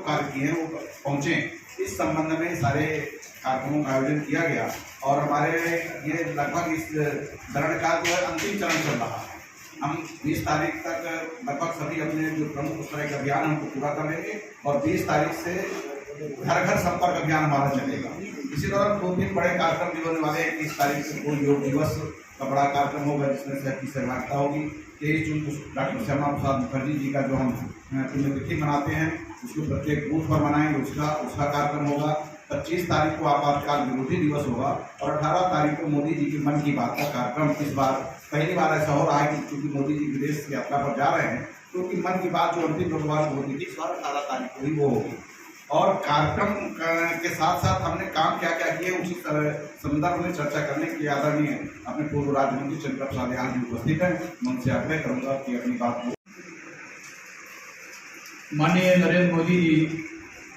कार्य किए हैं वो पहुँचे, इस संबंध में सारे कार्यक्रमों का आयोजन किया गया। और हमारे ये लगभग इस चरण का जो है अंतिम चरण चल रहा है। हम 20 तारीख तक लगभग सभी अपने जो प्रमुख उस तरह के अभियान हमको पूरा कर लेंगे और 20 तारीख से घर घर संपर्क अभियान हमारा चलेगा। इसी दौरान 2-3 बड़े कार्यक्रम भी होने वाले हैं। 30 तारीख से कोई योग दिवस का बड़ा कार्यक्रम होगा जिसमें सबकी सहभागिता होगी। 23 जून को डॉक्टर श्यामा प्रसाद मुखर्जी जी का जो हम पुण्यतिथि मनाते हैं उसको प्रत्येक बूथ पर मनाएंगे, उसका कार्यक्रम होगा। 25 तारीख को आपातकाल विरोधी दिवस होगा और 18 तारीख को मोदी जी की मन की बात का कार्यक्रम। इस बार पहली बार ऐसा हो रहा है कि चूंकि मोदी जी विदेश की यात्रा पर जा रहे हैं क्योंकि मन की बात जो अंतिम बुधवार को होती थी इस बार 18 तारीख को ही वो होगी। और कार्यक्रम के साथ साथ हमने काम क्या क्या किए उसी संदर्भ में चर्चा करने के लिए आदरणीय अपने पूर्व राज्य मंत्री चंद्र प्रसाद यादव जी उपस्थित हैं। मैं उनसे आग्रह करूँगा कि अपनी बात को। माननीय नरेंद्र मोदी जी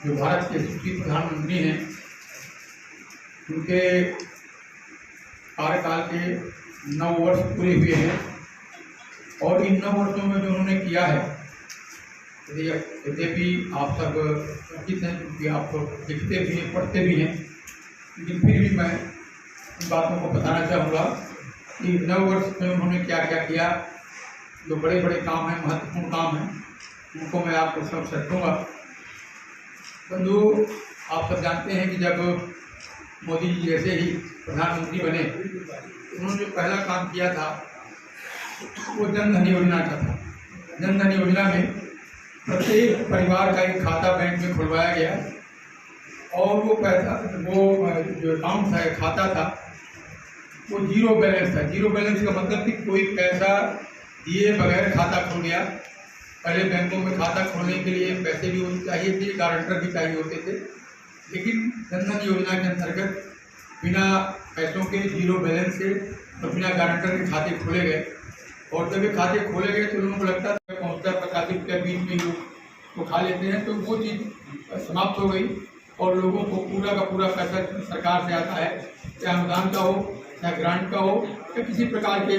जो भारत के यशस्वी प्रधानमंत्री हैं, उनके कार्यकाल के 9 वर्ष पूरे हुए हैं और इन 9 वर्षों में जो उन्होंने किया है यद्यपि आप सब परिचित हैं क्योंकि आप लिखते भी हैं पढ़ते भी हैं, लेकिन फिर भी मैं इन बातों को बताना चाहूँगा कि 9 वर्ष में उन्होंने क्या क्या किया। जो बड़े बड़े काम हैं, महत्वपूर्ण काम हैं, उनको मैं आपको सब दूँगा। बंधु, आप सब जानते हैं कि जब मोदी जी जैसे ही प्रधानमंत्री बने उन्होंने जो पहला काम किया था वो जन धन योजना का था। जन धन योजना में प्रत्येक परिवार का एक खाता बैंक में खुलवाया गया और वो पैसा, वो जो अकाउंट था, खाता था, वो जीरो बैलेंस था। जीरो बैलेंस का मतलब कि कोई पैसा दिए बगैर खाता खुल गया। पहले बैंकों में खाता खोलने के लिए पैसे भी चाहिए थे, गारंटर भी चाहिए होते थे, लेकिन जन धन योजना के अंतर्गत बिना पैसों के जीरो बैलेंस से और बिना गारंटर के खाते खोले गए। और जब ये खाते खोले गए तो लोगों को लगता था पहुँचता 50 रुपया बीच में लोग वो खा लेते हैं, तो वो चीज़ समाप्त हो गई और लोगों को पूरा का पूरा पैसा सरकार से आता है, चाहे अनुदान का हो, चाहे ग्रांट का हो, या किसी प्रकार के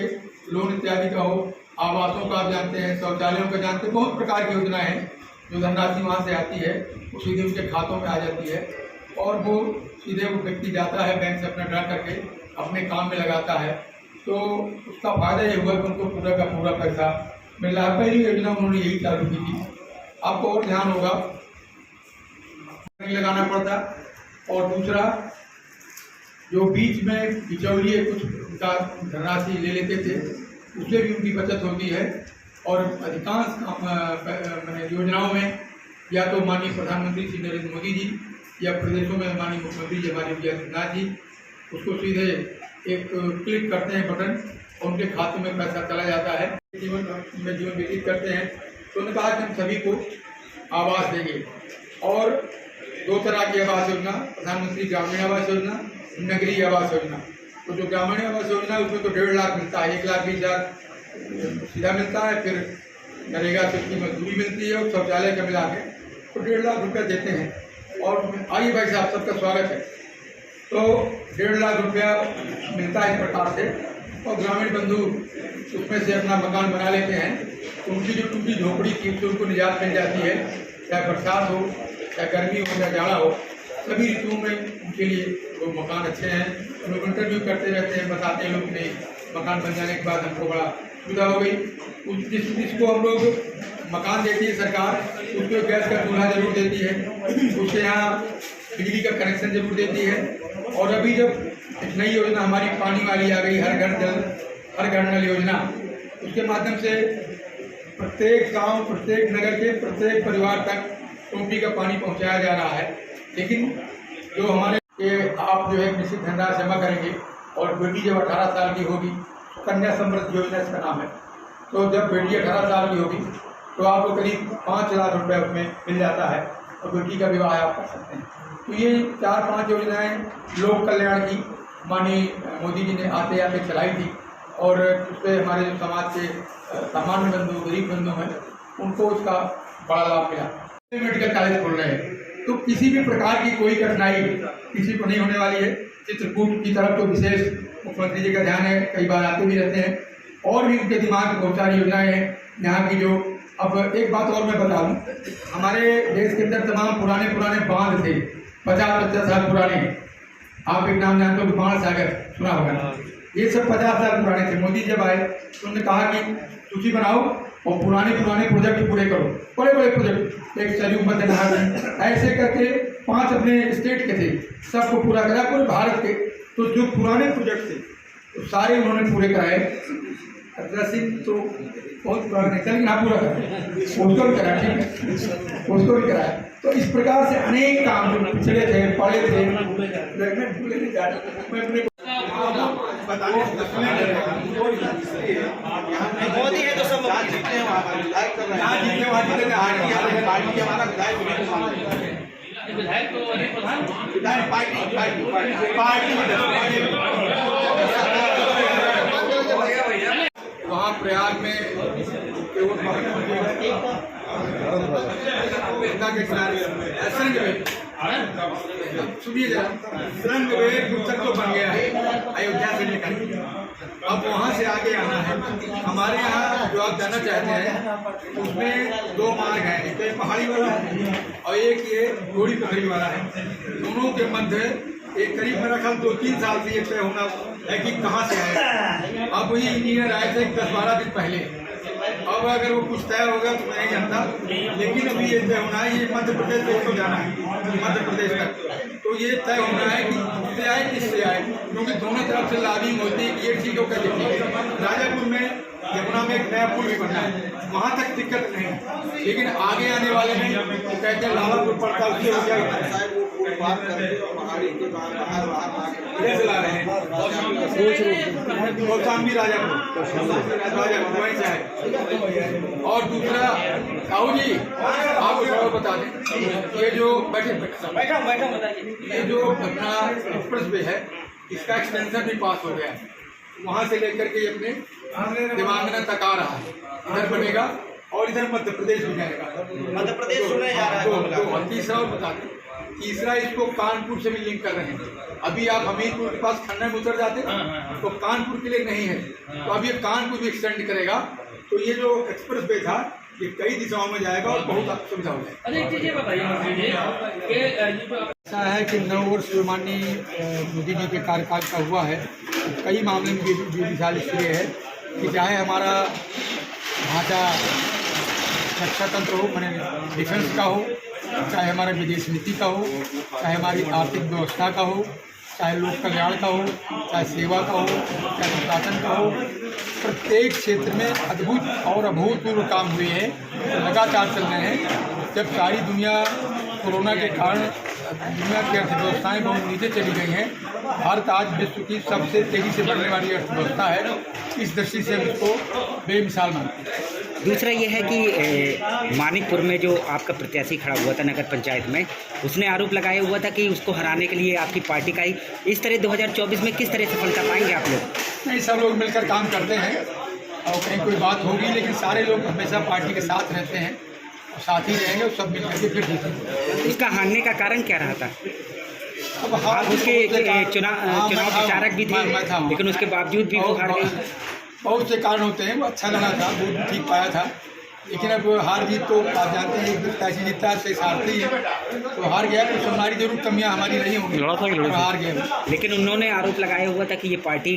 लोन इत्यादि का हो। आवासों का आप जानते हैं, शौचालयों का जानते हैं, बहुत प्रकार की योजनाएं हैं। जो धनराशि वहाँ से आती है वो सीधे उनके खातों में आ जाती है और वो सीधे वो व्यक्ति जाता है बैंक से अपना ड्रा करके अपने काम में लगाता है। तो उसका फायदा ये हुआ कि उनको पूरा का पूरा पैसा मिल रहा है। पहली योजना उन्होंने यही चालू की थी। आपको और ध्यान होगा लगाना पड़ता। और दूसरा, जो बीच में बिचौलिए कुछ उनका धनराशि ले लेते थे उससे भी उनकी बचत होती है। और अधिकांश योजनाओं में या तो माननीय प्रधानमंत्री श्री नरेंद्र मोदी जी या प्रदेशों में माननीय मुख्यमंत्री जी हमारे योगी आदित्यनाथ जी उसको सीधे एक क्लिक करते हैं बटन और उनके खाते में पैसा चला जाता है। जीवन व्यतीत करते हैं। तो उन्होंने कहा कि हम सभी को आवास देंगे और 2 तरह की आवास योजना, प्रधानमंत्री ग्रामीण आवास योजना, नगरीय आवास योजना। तो जो ग्रामीण आवास योजना है उसमें तो 1.5 लाख मिलता है, 1,20,000 सीधा मिलता है, फिर नरेगा से उसकी मजदूरी मिलती है और शौचालय का मिला के तो 1.5 लाख रुपया देते हैं। और आइए भाई साहब, सबका स्वागत है। तो 1.5 लाख रुपया मिलता है इस प्रकार से और ग्रामीण बंधु उसमें से अपना मकान बना लेते हैं। तो उनकी जो टूटी झोपड़ी थी उससे उनको निजात मिल जाती है, चाहे बरसात हो, चाहे गर्मी हो, चाहे जाड़ा हो, सभी ऋतुओं में उनके लिए वो मकान अच्छे हैं। लोग इंटरव्यू करते रहते हैं, बताते हैं लोग नहीं मकान बन जाने के बाद हमको बड़ा सुविधा हो गई। जिसको हम लोग मकान देती है सरकार, उसको गैस का चूल्हा जरूर देती है, उसके यहाँ बिजली का कनेक्शन जरूर देती है। और अभी जब एक नई योजना हमारी पानी वाली आ गई, हर घर जल हर घर नल योजना, उसके माध्यम से प्रत्येक गांव, प्रत्येक नगर के प्रत्येक परिवार तक टोंटी का पानी पहुंचाया जा रहा है। लेकिन जो हमारे आप जो है निश्चित धनराशि जमा करेंगे और बेटी जब 18 साल की होगी, कन्या समृद्धि योजना इसका नाम है। तो जब बेटी 18 साल की होगी तो आपको करीब 5 लाख रुपये उसमें मिल जाता है और बेटी का विवाह आप कर सकते हैं। तो ये 4-5 योजनाएं लोक कल्याण की माननीय मोदी जी ने आते आते चलाई थी और उससे हमारे जो समाज के सामान्य बंधु, गरीब बंधु हैं, उनको उसका बड़ा लाभ मिला। मेडिकल कॉलेज खोल रहे हैं तो किसी भी प्रकार की कोई कठिनाई किसी को नहीं होने वाली है। चित्रकूट की तरफ तो विशेष मुख्यमंत्री जी का ध्यान है, कई बार आते भी रहते हैं और भी उनके दिमाग में बहुत सारी योजनाएं हैं। यहाँ की जो अब एक बात और मैं बता दूं, हमारे देश के अंदर तमाम पुराने पुराने बांध थे, 50-50 साल पुराने। आप एक नाम जानते हो, बाण सागर, सुना होगा। ये सब 50 साल पुराने थे। मोदी जब आए तो उन्होंने कहा कि सूची बनाओ और पुराने पुराने प्रोजेक्ट पूरे करो, बड़े बड़े प्रोजेक्ट, एक सरयू मध्य नहर, ऐसे करके 5 अपने स्टेट के थे, सबको पूरा करा पूरे भारत के। तो जो पुराने प्रोजेक्ट थे तो सारे उन्होंने पूरे कराए। अरविंद सिंह तो बहुत पुराना नहीं था, लेकिन हाँ पूरा कराया, उसको भी कराया, ठीक है, उसको भी कराया। तो इस प्रकार से अनेक काम जो पिछड़े थे, पड़े थे, भूले नहीं जा रहे। मैं अपने बताने मोदी है तो सब जीतने लाइक कर रहे हैं, पार्टी हमारा विधायक वहाँ प्रयाग में गंगा के किनारे सुनिए जरा, सुरंग वे गुप्तक तो बन गया है अयोध्या से लेकर, अब वहाँ से आगे आना है। हमारे यहाँ जो आप जाना चाहते हैं उसमें 2 मार्ग हैं, एक पहाड़ी वाला और एक ये घोड़ी पकड़ी वाला है। दोनों के मध्य एक करीब मेरा ख्याल 2-3 साल से ये तय होना है कि कहाँ से आए। अब वही इंजीनियर आए थे 10-12 दिन पहले, अब अगर वो कुछ तय होगा तो मैं नहीं जानता, लेकिन अभी ये तय होना है, ये मध्य प्रदेश तक तो जाना है, मध्य प्रदेश तक। तो ये तय होना है कि किससे आए किससे आए, क्योंकि दोनों तरफ से लॉबिंग होती है कि ये ठीक होकर देखिए। राजापुर में यमुना में एक नया पुल भी बनना है, वहाँ तक दिक्कत नहीं, लेकिन आगे आने वाले में वो कहते हैं लालापुर पड़ता है, उससे हो गया पहाड़ी के बाहर से ला रहे हैं। कौशाम्बी राजापुर वहीं से है। और दूसरा साहू जी आपको और बता दें, ये जो बैठे बताइए, ये जो अपना एक्सप्रेस वे है इसका एक्सटेंशन भी पास हो गया है, वहाँ से लेकर के अपने दिमाग तक आ रहा है, इधर बनेगा और इधर मध्य प्रदेश भी जाएगा। मध्य प्रदेश सुना जा रहा है। तीसरा और बता दें, तीसरा इसको कानपुर से भी लिंक कर रहे हैं। अभी आप हमीरपुर के पास खन्ना में उतर जाते हैं तो कानपुर के लिए नहीं है, तो अब ये कानपुर भी एक्सटेंड करेगा। तो ये जो एक्सप्रेस वे था ये कई दिशाओं में जाएगा और बहुत सुविधा हो जाएगी। ऐसा है कि 9 वर्ष जो माननीय मोदी जी के कार्यकाल का हुआ है, कई मामले में ये मिसाल इसलिए है कि चाहे हमारा ढांचा रक्षा तंत्र हो, मैंने डिफेंस का हो, चाहे हमारा विदेश नीति का हो, चाहे हमारी आर्थिक व्यवस्था का हो, चाहे लोक कल्याण का हो, चाहे सेवा का हो, चाहे प्रशासन का हो, प्रत्येक क्षेत्र में अद्भुत और अभूतपूर्व काम हुए हैं, लगातार चल रहे हैं। जब सारी दुनिया कोरोना के कारण दुनिया की अर्थव्यवस्थाएं बहुत नीचे चली गई हैं, भारत आज विश्व की सबसे तेज़ी से बढ़ने वाली अर्थव्यवस्था है। इस दृष्टि से हम इसको बेमिसाल मानते हैं। दूसरा ये है कि मानिकपुर में जो आपका प्रत्याशी खड़ा हुआ था नगर पंचायत में, उसने आरोप लगाया हुआ था कि उसको हराने के लिए आपकी पार्टी का ही इस तरह 2024 में किस तरह सफलता पाएंगे आप लोग? नहीं, सब लोग मिलकर काम करते हैं और कहीं कोई बात होगी, लेकिन सारे लोग हमेशा पार्टी के साथ रहते हैं और साथ ही रहेंगे और सब मिलकर के फिर जीतेंगे। उसका हारने का कारण क्या रहा था? अब हार उसके चुनाव प्रचारक भी थे, लेकिन उसके बावजूद भी वो हार गए। बहुत से कारण होते हैं, वो अच्छा लगा था, वो ठीक पाया था, लेकिन अब हार जीत तो आप जानते हैं, एक तैसी जीतता है हारते ही है, तो हार गया। कुछ हमारी जरूर कमियां हमारी नहीं होंगी, हार गए। लेकिन उन्होंने आरोप लगाया हुआ था कि ये पार्टी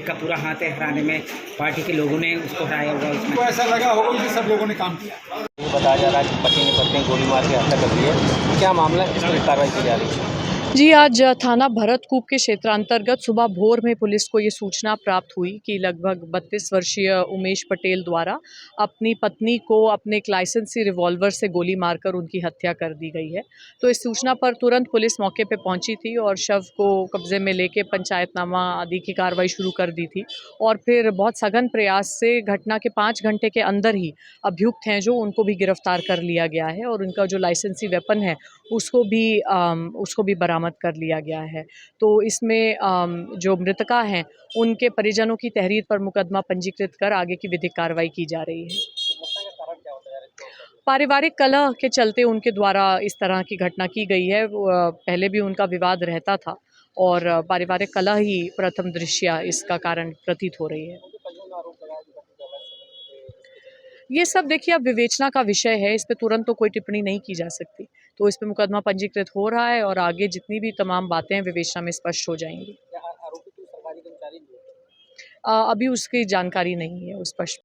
का पूरा हाथ है हराने में, पार्टी के लोगों ने उसको हराया हुआ। उसको ऐसा लगा होगा कि सब लोगों ने काम किया। ये बताया जा रहा है कि पति ने पत्नी गोली मार के हत्या कर दी है, क्या मामला है, इस पर कार्रवाई की जा रही है? जी, आज थाना भरतकूप के क्षेत्रांतर्गत सुबह भोर में पुलिस को ये सूचना प्राप्त हुई कि लगभग 32 वर्षीय उमेश पटेल द्वारा अपनी पत्नी को अपने एक लाइसेंसी रिवॉल्वर से गोली मारकर उनकी हत्या कर दी गई है। तो इस सूचना पर तुरंत पुलिस मौके पर पहुंची थी और शव को कब्जे में लेके पंचायतनामा आदि की कार्रवाई शुरू कर दी थी। और फिर बहुत सघन प्रयास से घटना के 5 घंटे के अंदर ही अभियुक्त हैं जो उनको भी गिरफ्तार कर लिया गया है और उनका जो लाइसेंसी वेपन है उसको भी बरामद कर लिया गया है। तो इसमें जो मृतका हैं उनके परिजनों की तहरीर पर मुकदमा पंजीकृत कर आगे की विधिक कार्रवाई की जा रही है। पारिवारिक कलह के चलते उनके द्वारा इस तरह की घटना की गई है। पहले भी उनका विवाद रहता था और पारिवारिक कलह ही प्रथम दृष्टया इसका कारण प्रतीत हो रही है। ये सब देखिए अब विवेचना का विषय है, इस पे तुरंत तो कोई टिप्पणी नहीं की जा सकती। तो इस पे मुकदमा पंजीकृत हो रहा है और आगे जितनी भी तमाम बातें हैं विवेचना में स्पष्ट हो जाएंगी। क्या आरोपी कोई सरकारी कर्मचारी भी है? अभी उसकी जानकारी नहीं है उस पर।